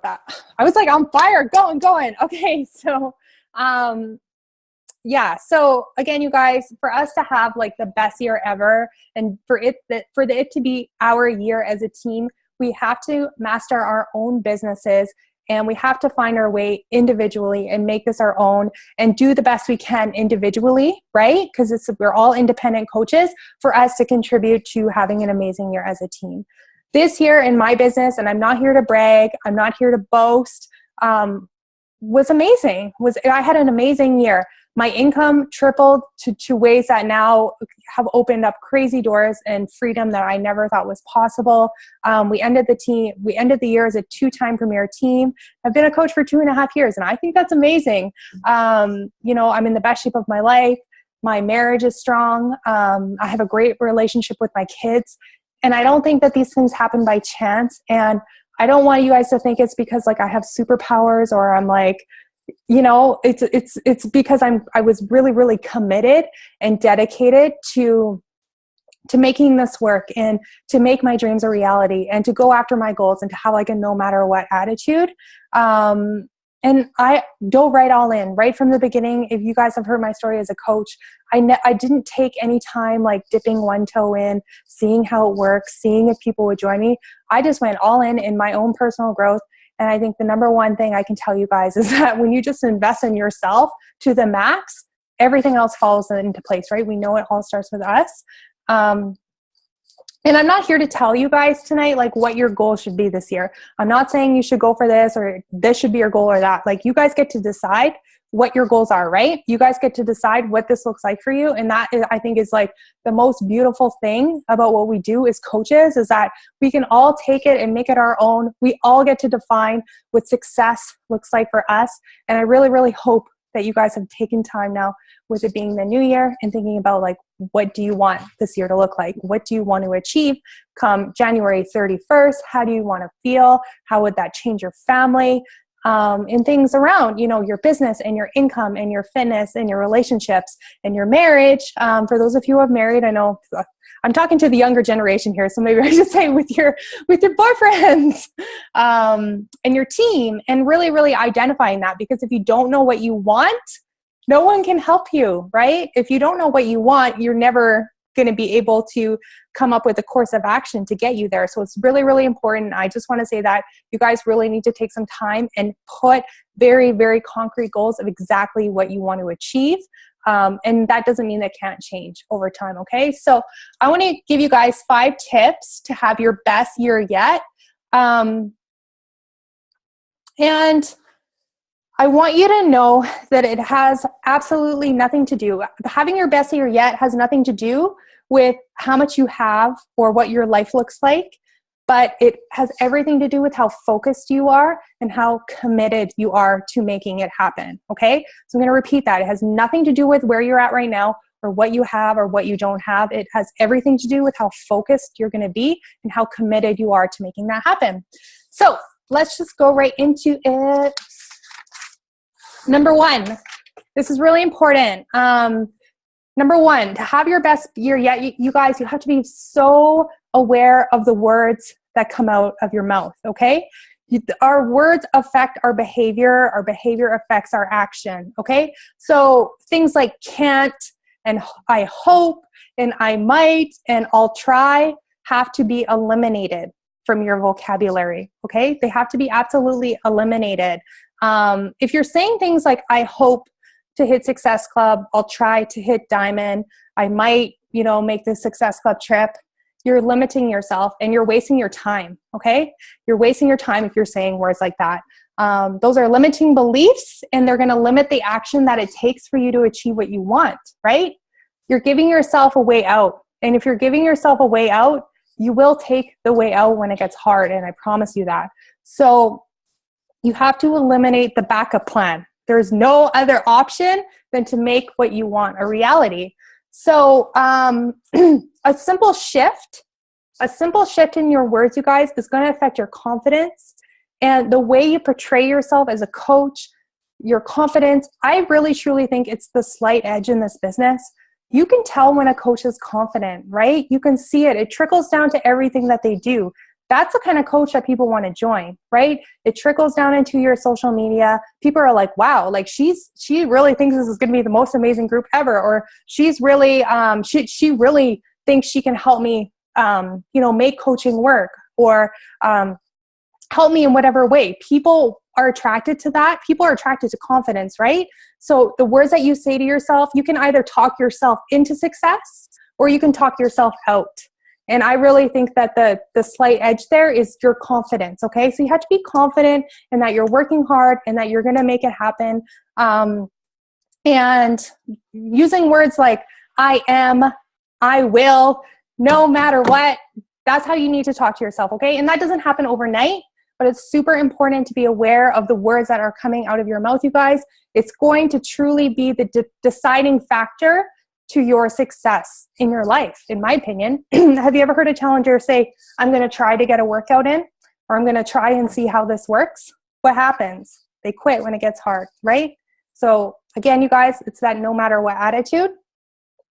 that. I was like on fire, going. Okay, so yeah. So again, you guys, for us to have like the best year ever, and for it to be our year as a team, we have to master our own businesses, and we have to find our way individually and make this our own and do the best we can individually, right? Because we're all independent coaches, for us to contribute to having an amazing year as a team. This year in my business, and I'm not here to brag, I'm not here to boast, was amazing. I had an amazing year. My income tripled to ways that now have opened up crazy doors and freedom that I never thought was possible. We ended the year as a 2-time premier team. I've been a coach for 2.5 years, and I think that's amazing. I'm in the best shape of my life. My marriage is strong. I have a great relationship with my kids. And I don't think that these things happen by chance. And I don't want you guys to think it's because like I have superpowers, or I'm like, it's because I was really, really committed and dedicated to making this work, and to make my dreams a reality, and to go after my goals, and to have like a no matter what attitude. And I dove right all in right from the beginning. If you guys have heard my story as a coach, I didn't take any time like dipping one toe in, seeing how it works, seeing if people would join me. I just went all in my own personal growth. And I think the number one thing I can tell you guys is that when you just invest in yourself to the max, everything else falls into place, right? We know it all starts with us. And I'm not here to tell you guys tonight, like what your goal should be this year. I'm not saying you should go for this, or this should be your goal, or that. Like, you guys get to decide what your goals are, right? You guys get to decide what this looks like for you. And that is, I think, is like the most beautiful thing about what we do as coaches, is that we can all take it and make it our own. We all get to define what success looks like for us. And I really, really hope that you guys have taken time now, with it being the new year, and thinking about like, what do you want this year to look like? What do you want to achieve come January 31st? How do you want to feel? How would that change your family? And things around, your business and your income and your fitness and your relationships and your marriage. For those of you who have married, I know I'm talking to the younger generation here, so maybe I should say with your boyfriends and your team, and really, really identifying that, because if you don't know what you want, no one can help you, right? If you don't know what you want, you're never going to be able to come up with a course of action to get you there. So it's really, really important. I just want to say that you guys really need to take some time and put very, very concrete goals of exactly what you want to achieve. And that doesn't mean that can't change over time. Okay. So I want to give you guys 5 tips to have your best year yet. And I want you to know that it has absolutely nothing to do. Having your best year yet has nothing to do with how much you have or what your life looks like, but it has everything to do with how focused you are and how committed you are to making it happen. Okay? So I'm going to repeat that. It has nothing to do with where you're at right now, or what you have or what you don't have. It has everything to do with how focused you're going to be and how committed you are to making that happen. So let's just go right into it. Number 1, this is really important. Number 1, to have your best year yet, you guys, you have to be so aware of the words that come out of your mouth, okay? Our words affect our behavior affects our action, okay? So things like can't, and I hope, and I might, and I'll try have to be eliminated from your vocabulary, okay? They have to be absolutely eliminated. If you're saying things like, I hope to hit Success Club, I'll try to hit Diamond, I might, make the Success Club trip, you're limiting yourself and you're wasting your time, okay? You're wasting your time if you're saying words like that. Those are limiting beliefs, and they're going to limit the action that it takes for you to achieve what you want, right? You're giving yourself a way out. And if you're giving yourself a way out, you will take the way out when it gets hard, and I promise you that. So you have to eliminate the backup plan. There's no other option than to make what you want a reality. So a simple shift in your words, you guys, is going to affect your confidence and the way you portray yourself as a coach, your confidence. I really, truly think it's the slight edge in this business. You can tell when a coach is confident, right? You can see it. It trickles down to everything that they do. that's the kind of coach that people want to join, right? It trickles down into your social media. People are like, wow, like she really thinks this is going to be the most amazing group ever. Or she's really, she really thinks she can help me, make coaching work, or help me in whatever way. People are attracted to that. People are attracted to confidence, right? So the words that you say to yourself, you can either talk yourself into success or you can talk yourself out. And I really think that the slight edge there is your confidence, okay? So you have to be confident in that you're working hard and that you're going to make it happen. And using words like I am, I will, no matter what, that's how you need to talk to yourself, okay? And that doesn't happen overnight, but it's super important to be aware of the words that are coming out of your mouth, you guys. It's going to truly be the deciding factor to your success in your life, in my opinion. Have you ever heard a challenger say, I'm going to try to get a workout in, or I'm going to try and see how this works? What happens? They quit when it gets hard, right? So again, you guys, it's that no matter what attitude.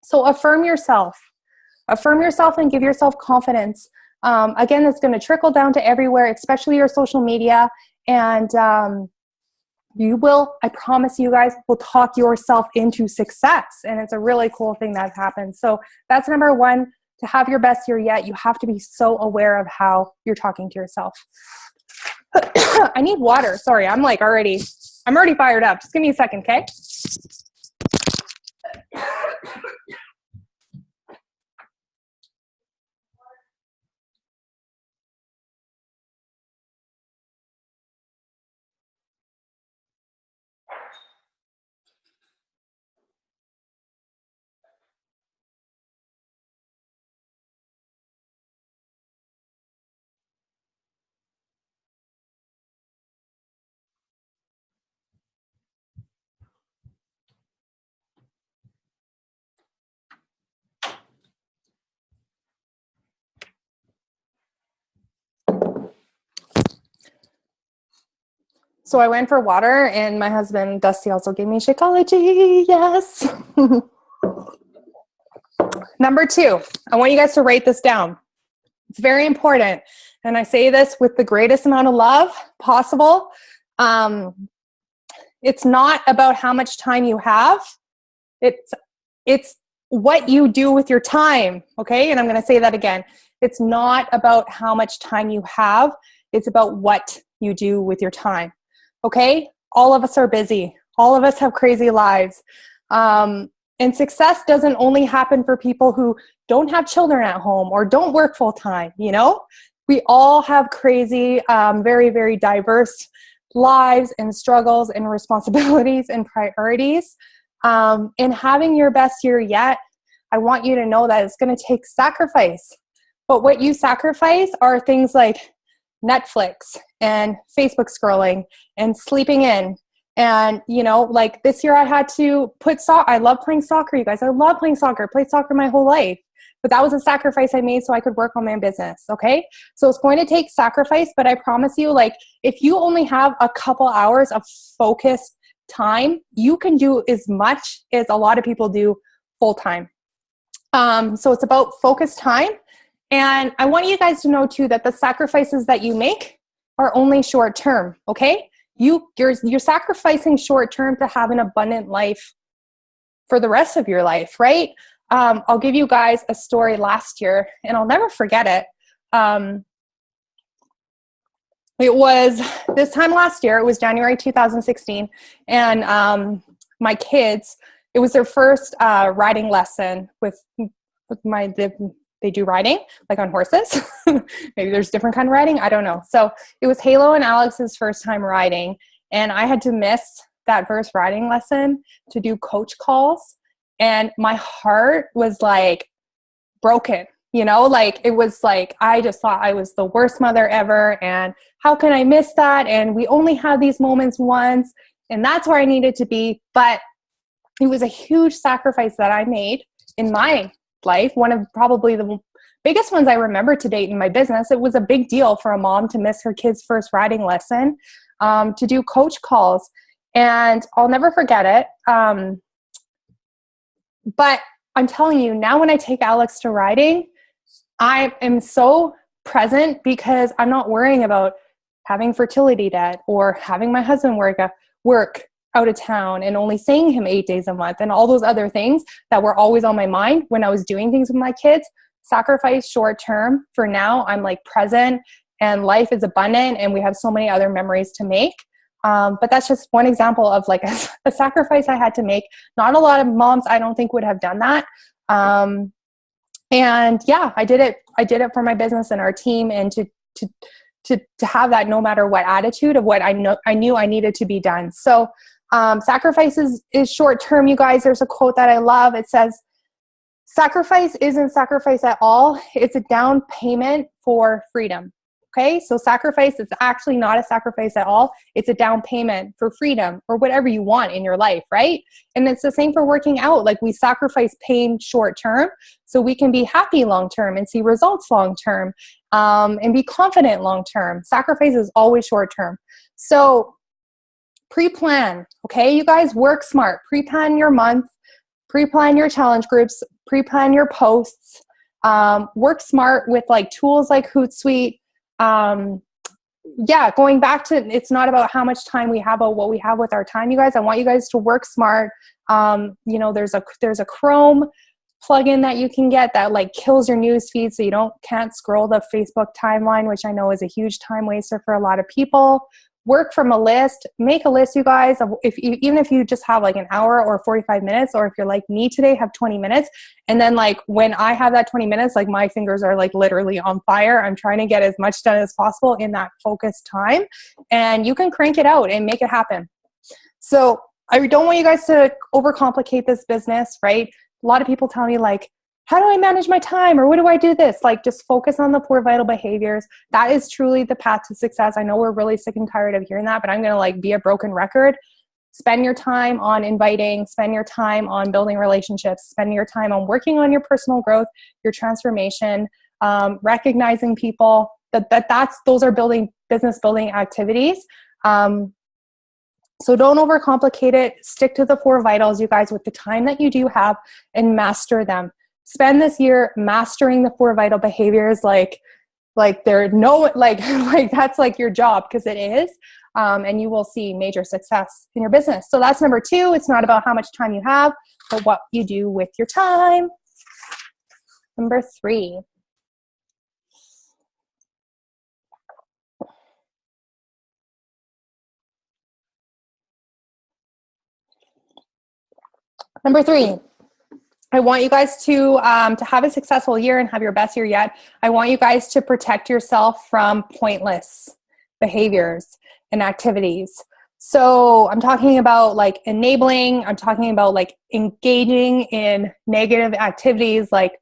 So affirm yourself and give yourself confidence. Again, it's going to trickle down to everywhere, especially your social media. And you will, I promise you guys, will talk yourself into success. And it's a really cool thing that happens. So that's number one. To have your best year yet, you have to be so aware of how you're talking to yourself. I need water. Sorry, I'm already fired up. Just give me a second, okay? So I went for water, and my husband, Dusty, also gave me Shakeology. Yes. Number two, I want you guys to write this down. It's very important. And I say this with the greatest amount of love possible. It's not about how much time you have. It's what you do with your time. Okay. And I'm going to say that again. It's not about how much time you have. It's about what you do with your time. Okay. All of us are busy. All of us have crazy lives. And success doesn't only happen for people who don't have children at home or don't work full time. We all have crazy, very, very diverse lives and struggles and responsibilities and priorities. And having your best year yet, I want you to know that it's going to take sacrifice. But what you sacrifice are things like Netflix and Facebook scrolling and sleeping in. And, like this year I had to I love playing soccer, you guys. I love playing soccer. I played soccer my whole life. But that was a sacrifice I made so I could work on my business, okay? So it's going to take sacrifice, but I promise you, if you only have a couple hours of focused time, you can do as much as a lot of people do full time. So it's about focused time. And I want you guys to know too that the sacrifices that you make are only short term, okay? You're sacrificing short term to have an abundant life for the rest of your life, right? I'll give you guys a story last year, and I'll never forget it. It was this time last year. It was January 2016, and my kids, it was their first riding lesson with they do riding, like on horses. Maybe there's different kind of riding. I don't know. So it was Halo and Alex's first time riding, and I had to miss that first riding lesson to do coach calls. And my heart was broken, it was I just thought I was the worst mother ever. And how can I miss that? And we only have these moments once, and that's where I needed to be. But it was a huge sacrifice that I made in my life. One of probably the biggest ones I remember to date in my business. It was a big deal for a mom to miss her kid's first riding lesson, to do coach calls. And I'll never forget it. But I'm telling you, now when I take Alex to riding, I am so present because I'm not worrying about having fertility debt or having my husband work out of town and only seeing him 8 days a month and all those other things that were always on my mind when I was doing things with my kids. Sacrifice short term. For now, I'm like present and life is abundant and we have so many other memories to make. But that's just one example of like a sacrifice I had to make. Not a lot of moms, I don't think, would have done that. And yeah, I did it. I did it for my business and our team, and to have that no matter what attitude of what I knew I needed to be done. So sacrifice is short term, you guys. There's a quote that I love. It says, sacrifice isn't sacrifice at all. It's a down payment for freedom. Okay, so sacrifice is actually not a sacrifice at all. It's a down payment for freedom or whatever you want in your life, right? And it's the same for working out. Like, we sacrifice pain short term so we can be happy long term and see results long term, and be confident long term. Sacrifice is always short term. So pre-plan, okay? You guys, work smart. Pre-plan your month, pre-plan your challenge groups, pre-plan your posts. Work smart with like tools like Hootsuite. Yeah, going back to, it's not about how much time we have, but what we have with our time, you guys. I want you guys to work smart. You know, there's a Chrome plugin that you can get that like kills your news feed so you can't scroll the Facebook timeline, which I know is a huge time waster for a lot of people. Work from a list. Make a list, you guys, of even if you just have like an hour or 45 minutes, or if you're like me today, have 20 minutes. And then like when I have that 20 minutes, like my fingers are like literally on fire. I'm trying to get as much done as possible in that focused time. And you can crank it out and make it happen. So I don't want you guys to overcomplicate this business, right? A lot of people tell me like, how do I manage my time? Or what do I do this? Like, just focus on the 4 vital behaviors. That is truly the path to success. I know we're really sick and tired of hearing that, but I'm going to like be a broken record. Spend your time on inviting, spend your time on building relationships, spend your time on working on your personal growth, your transformation, recognizing people those are business building activities. So don't overcomplicate it. Stick to the 4 vitals, you guys, with the time that you do have, and master them. Spend this year mastering the 4 vital behaviors like they're like that's like your job, because it is. And you will see major success in your business. So that's number 2. It's not about how much time you have, but what you do with your time. Number 3. Number 3. I want you guys to have a successful year and have your best year yet. I want you guys to protect yourself from pointless behaviors and activities. So I'm talking about like enabling, I'm talking about like engaging in negative activities, like,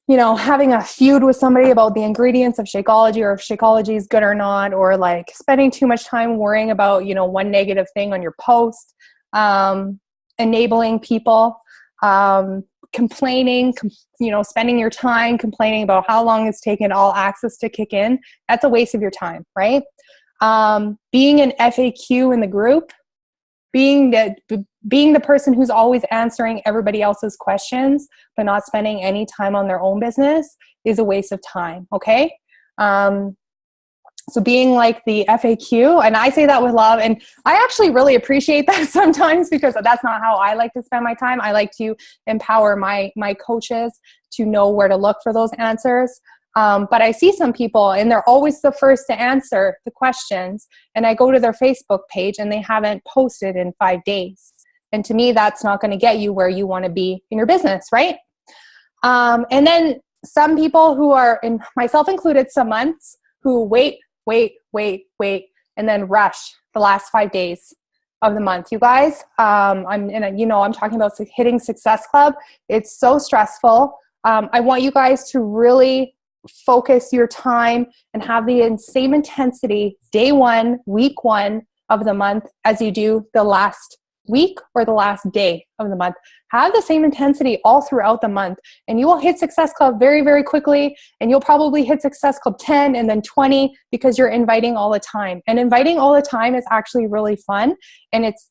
you know, having a feud with somebody about the ingredients of Shakeology, or if Shakeology is good or not, or like spending too much time worrying about, you know, one negative thing on your post, enabling people. Complaining, you know, spending your time complaining about how long it's taken all access to kick in. That's a waste of your time, right? Being an FAQ in the group, being the person who's always answering everybody else's questions, but not spending any time on their own business, is a waste of time. Okay. So being like the FAQ, and I say that with love, and I actually really appreciate that sometimes, because that's not how I like to spend my time. I like to empower my coaches to know where to look for those answers. But I see some people and they're always the first to answer the questions, and I go to their Facebook page and they haven't posted in 5 days. And to me, that's not going to get you where you want to be in your business, right? And then some people who are, and myself included, some months who wait, and then rush the last 5 days of the month. You guys, I'm talking about hitting Success Club. It's so stressful. I want you guys to really focus your time and have the same intensity day 1, week 1 of the month as you do the last week or the last day of the month. Have the same intensity all throughout the month, and you will hit Success Club very, very quickly. And you'll probably hit Success Club 10 and then 20, because you're inviting all the time. And inviting all the time is actually really fun. And it's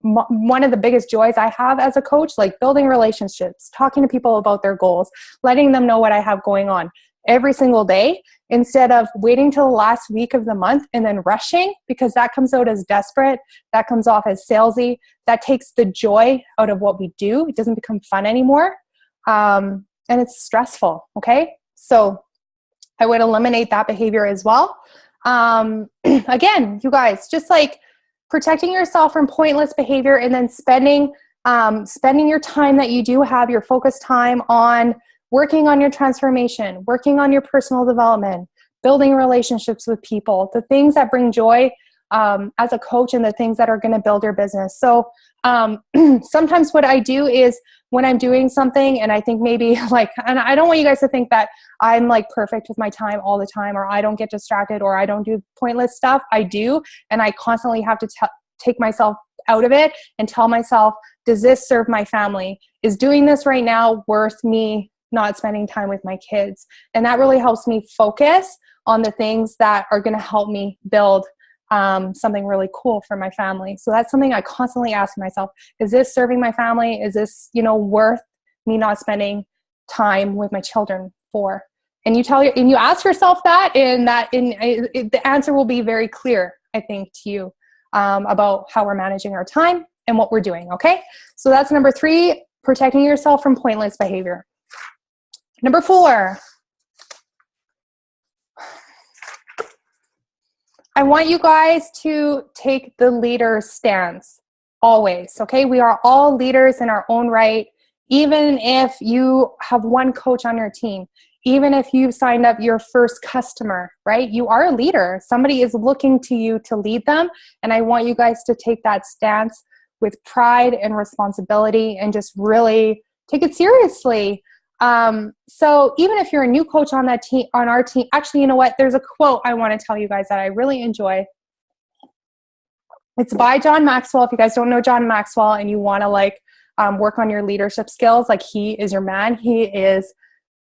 one of the biggest joys I have as a coach, like building relationships, talking to people about their goals, letting them know what I have going on every single day, instead of waiting till the last week of the month and then rushing, because that comes out as desperate. That comes off as salesy. That takes the joy out of what we do. It doesn't become fun anymore. And it's stressful. Okay. So I would eliminate that behavior as well. Again, you guys, just like protecting yourself from pointless behavior, and then spending your time that you do have, your focused time, on working on your transformation, working on your personal development, building relationships with people, the things that bring joy as a coach, and the things that are going to build your business. So sometimes what I do is, when I'm doing something and I think maybe like, and I don't want you guys to think that I'm like perfect with my time all the time, or I don't get distracted, or I don't do pointless stuff. I do. And I constantly have to take myself out of it and tell myself, does this serve my family? Is doing this right now worth me not spending time with my kids? And that really helps me focus on the things that are going to help me build something really cool for my family. So that's something I constantly ask myself: is this serving my family? Is this, worth me not spending time with my children for? And you ask yourself that, and the answer will be very clear, I think, to you about how we're managing our time and what we're doing. Okay. So that's number 3, protecting yourself from pointless behavior. Number 4, I want you guys to take the leader stance always, okay? We are all leaders in our own right. Even if you have one coach on your team, even if you've signed up your first customer, right? You are a leader. Somebody is looking to you to lead them. And I want you guys to take that stance with pride and responsibility, and just really take it seriously. So even if you're a new coach on our team, actually, you know what? There's a quote I want to tell you guys that I really enjoy. It's by John Maxwell. If you guys don't know John Maxwell and you want to work on your leadership skills, he is your man. He is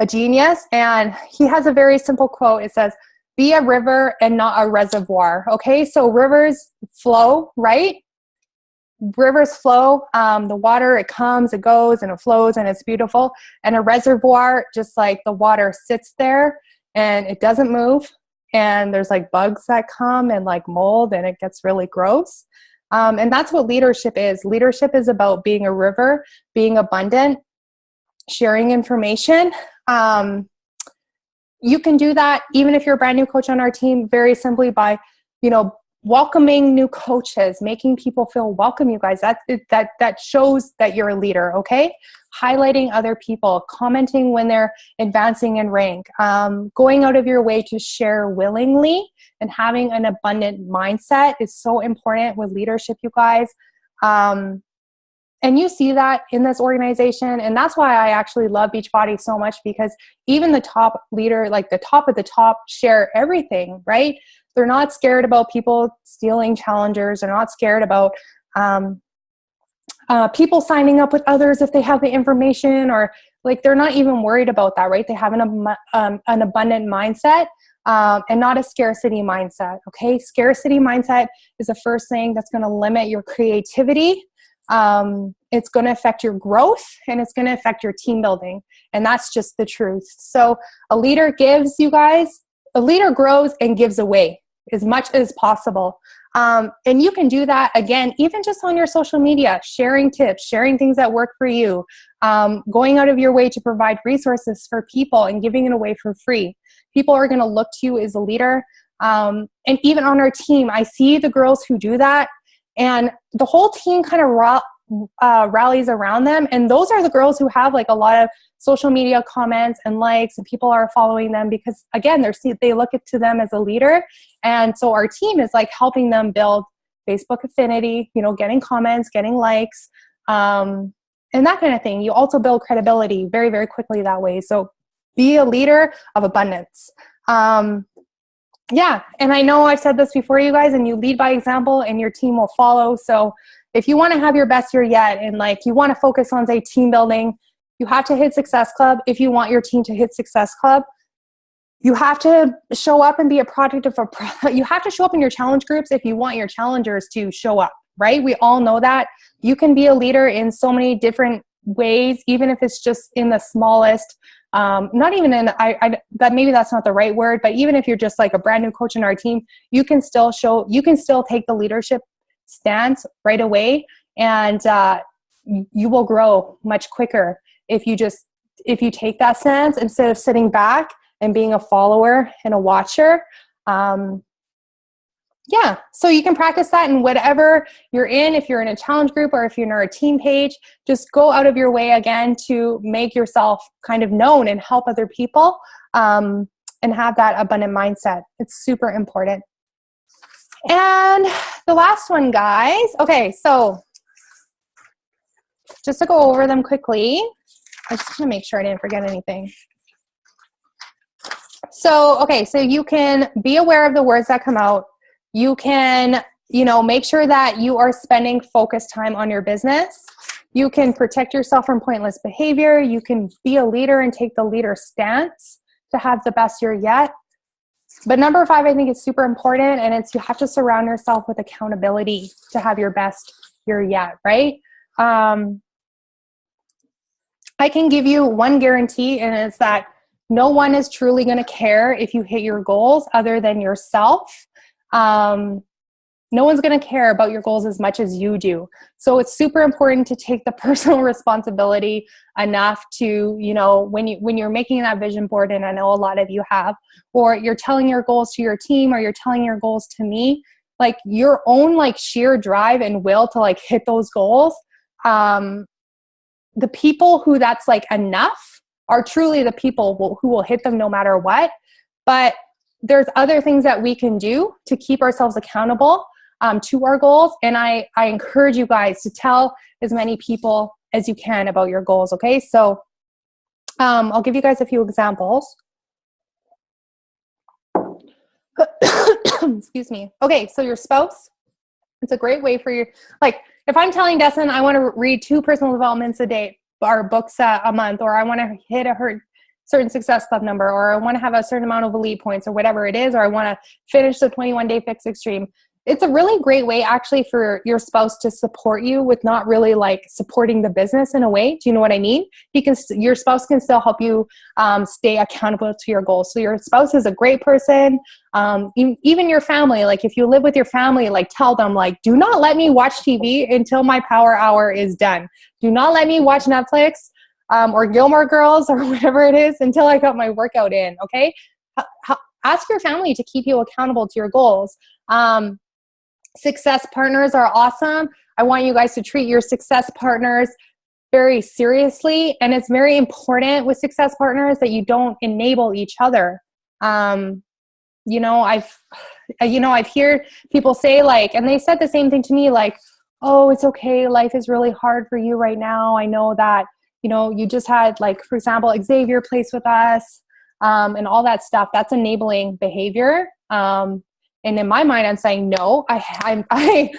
a genius. And he has a very simple quote. It says, be a river and not a reservoir. Okay. So rivers flow, right? Rivers flow, the water, it comes, it goes, and it flows, and it's beautiful. And a reservoir, just like the water sits there and it doesn't move, and there's bugs that come and mold, and it gets really gross. And that's what leadership is. Leadership is about being a river, being abundant, sharing information. You can do that even if you're a brand new coach on our team, very simply by, welcoming new coaches, making people feel welcome. You guys, that shows that you're a leader. Okay. Highlighting other people, commenting when they're advancing in rank, going out of your way to share willingly, and having an abundant mindset is so important with leadership, you guys. And you see that in this organization. And that's why I actually love Beachbody so much, because even the top leader, the top of the top, share everything, right? They're not scared about people stealing challengers. They're not scared about people signing up with others if they have the information, or they're not even worried about that, right? They have an abundant mindset and not a scarcity mindset. Okay. Scarcity mindset is the first thing that's going to limit your creativity. It's going to affect your growth, and it's going to affect your team building. And that's just the truth. So a leader gives, you guys. A leader grows and gives away as much as possible. And you can do that, again, even just on your social media, sharing tips, sharing things that work for you, going out of your way to provide resources for people and giving it away for free. People are going to look to you as a leader. And even on our team, I see the girls who do that, and the whole team kind of rallies around them. And those are the girls who have a lot of social media comments and likes, and people are following them because, again, they look to them as a leader. And so our team is helping them build Facebook affinity, getting comments, getting likes, and that kind of thing. You also build credibility very, very quickly that way. So be a leader of abundance. Yeah. And I know I've said this before, you guys, and you lead by example and your team will follow. So if you want to have your best year yet, and you want to focus on, say, team building, you have to hit Success Club. If you want your team to hit Success Club, you have to show up and be a product of you have to show up in your challenge groups if you want your challengers to show up, right? We all know that. You can be a leader in so many different ways, even if it's just in the smallest, not even in, that maybe that's not the right word, but even if you're just like a brand new coach in our team, you can still take the leadership stance right away, and you will grow much quicker if you take that stance instead of sitting back and being a follower and a watcher. Yeah, so you can practice that in whatever you're in. If you're in a challenge group or if you're in our team page, just go out of your way again to make yourself kind of known and help other people, and have that abundant mindset. It's super important. And the last one, guys. Okay, so just to go over them quickly, I just want to make sure I didn't forget anything. So, okay, so you can be aware of the words that come out. You can, make sure that you are spending focused time on your business. You can protect yourself from pointless behavior. You can be a leader and take the leader stance to have the best year yet. But number 5, I think is super important, and it's you have to surround yourself with accountability to have your best year yet, right? I can give you one guarantee, and it's that no one is truly going to care if you hit your goals other than yourself. No one's going to care about your goals as much as you do. So it's super important to take the personal responsibility enough to, when you're making that vision board, and I know a lot of you have, or you're telling your goals to your team, or you're telling your goals to me, like your own like sheer drive and will to like hit those goals. The people who that's like enough are truly the people who will hit them no matter what. But there's other things that we can do to keep ourselves accountable to our goals. And I encourage you guys to tell as many people as you can about your goals. Okay. So I'll give you guys a few examples. Excuse me. Okay. So your spouse, it's a great way for you. Like if I'm telling Destin, I want to read 2 personal developments a day or books a month, or I want to hit a certain success club number, or I want to have a certain amount of elite points, or whatever it is, or I want to finish the 21-day fix extreme. It's a really great way actually for your spouse to support you with not really like supporting the business in a way. Do you know what I mean? Your spouse can still help you stay accountable to your goals. So your spouse is a great person. Even your family, like if you live with your family, like tell them like, do not let me watch TV until my power hour is done. Do not let me watch Netflix or Gilmore Girls or whatever it is until I got my workout in, okay? Ask your family to keep you accountable to your goals. Success partners are awesome. I want you guys to treat your success partners very seriously. And it's very important with success partners that you don't enable each other. I've heard people say like, and they said the same thing to me, like, oh, it's okay. Life is really hard for you right now. I know that, you just had like, for example, Xavier placed with us, and all that stuff. That's enabling behavior. And in my mind, I'm saying, no, I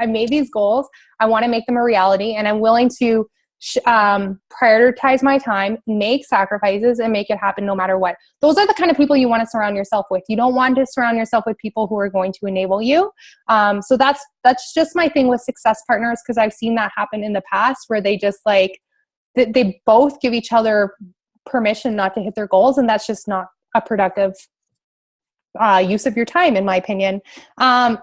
made these goals. I want to make them a reality, and I'm willing to prioritize my time, make sacrifices, and make it happen no matter what. Those are the kind of people you want to surround yourself with. You don't want to surround yourself with people who are going to enable you. So that's just my thing with success partners, because I've seen that happen in the past where they just like, they both give each other permission not to hit their goals, and that's just not a productive use of your time, in my opinion.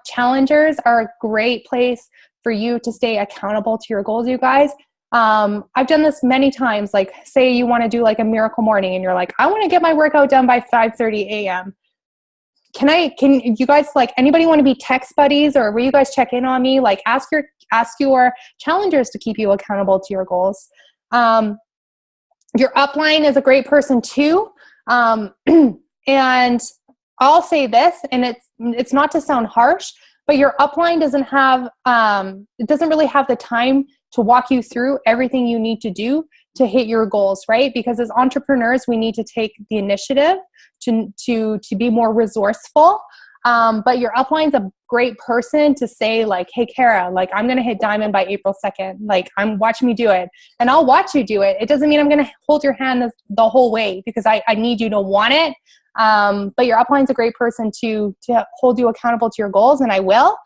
Challengers are a great place for you to stay accountable to your goals, you guys. I've done this many times. Like say you want to do like a miracle morning and you're like, I want to get my workout done by 5:30 a.m. Can you guys, like, anybody want to be text buddies, or will you guys check in on me? Like ask your challengers to keep you accountable to your goals. Your upline is a great person too. And I'll say this, and it's not to sound harsh, but your upline doesn't really have the time to walk you through everything you need to do to hit your goals, right? Because as entrepreneurs, we need to take the initiative to be more resourceful. But your upline's a great person to say like, hey, Kara, like I'm going to hit diamond by April 2nd. Like I'm watching you do it, and I'll watch you do it. It doesn't mean I'm going to hold your hand the whole way, because I need you to want it. But your upline's a great person to hold you accountable to your goals, and I will.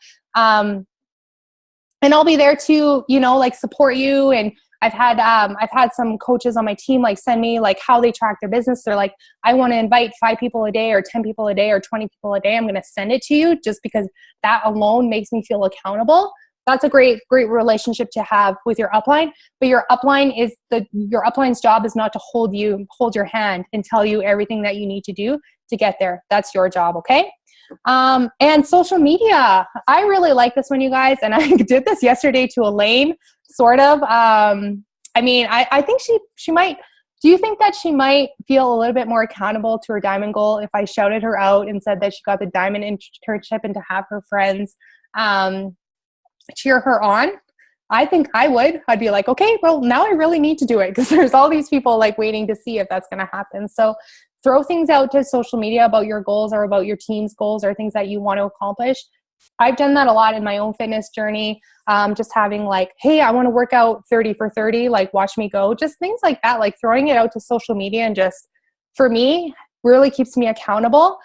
and I'll be there to, you know, like support you. And I've had some coaches on my team like send me like how they track their business. They're like, I want to invite 5 people a day or 10 people a day or 20 people a day. I'm going to send it to you just because that alone makes me feel accountable. That's a great relationship to have with your upline. But your upline's job is not to hold your hand and tell you everything that you need to do to get there. That's your job. Okay. And social media. I really like this one, you guys. And I did this yesterday to Elaine, sort of. I mean, I think she might, do you think that she might feel a little bit more accountable to her diamond goal if I shouted her out and said that she got the diamond internship and to have her friends, cheer her on? I think I would. I'd be like, okay, well, now I really need to do it because there's all these people like waiting to see if that's going to happen. So throw things out to social media about your goals or about your team's goals or things that you want to accomplish. I've done that a lot in my own fitness journey. Just having like, hey, I want to work out 30 for 30, like watch me go, just things like that, like throwing it out to social media and just, for me, really keeps me accountable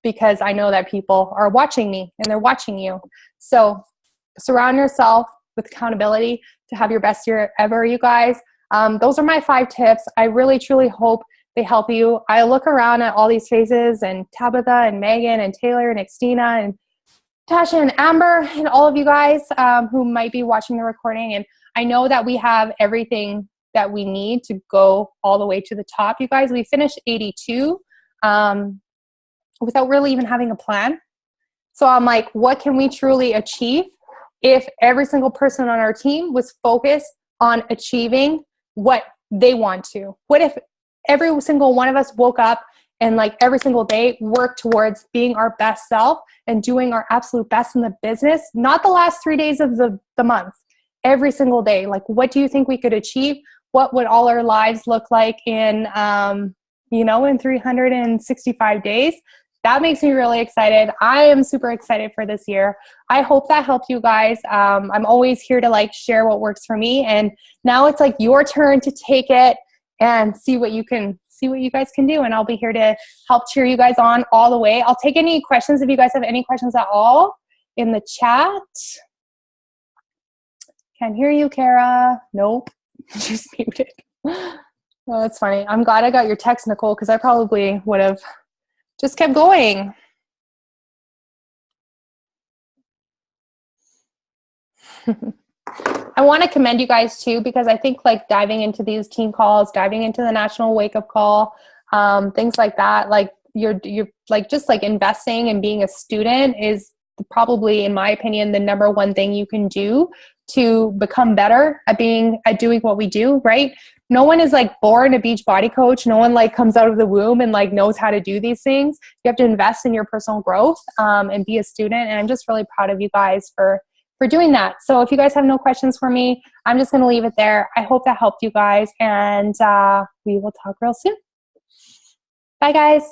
because I know that people are watching me and they're watching you. So surround yourself with accountability to have your best year ever, you guys. Those are my 5 tips. I really, truly hope they help you. I look around at all these faces and Tabitha and Megan and Taylor and Xtina and Tasha and Amber and all of you guys who might be watching the recording. And I know that we have everything that we need to go all the way to the top. You guys, we finished 82 without really even having a plan. So I'm like, what can we truly achieve if every single person on our team was focused on achieving what they want to? What if every single one of us woke up and like every single day work towards being our best self and doing our absolute best in the business, not the last 3 days of the month, every single day? Like, what do you think we could achieve? What would all our lives look like in, in 365 days? That makes me really excited. I am super excited for this year. I hope that helped you guys. I'm always here to like share what works for me. And now it's like your turn to take it and see what you guys can do. And I'll be here to help cheer you guys on all the way. I'll take any questions if you guys have any questions at all in the chat. Can't hear you, Kara. Nope. She's muted. Oh, that's funny. I'm glad I got your text, Nicole, because I probably would have just kept going. I want to commend you guys too, because I think like diving into these team calls, diving into the national wake up call, things like that, like you're like just like investing and being a student is probably, in my opinion, the number one thing you can do to become better at doing what we do, right? No one is like born a beach body coach. No one like comes out of the womb and like knows how to do these things. You have to invest in your personal growth and be a student. And I'm just really proud of you guys for doing that. So if you guys have no questions for me, I'm just going to leave it there. I hope that helped you guys, and we will talk real soon. Bye, guys.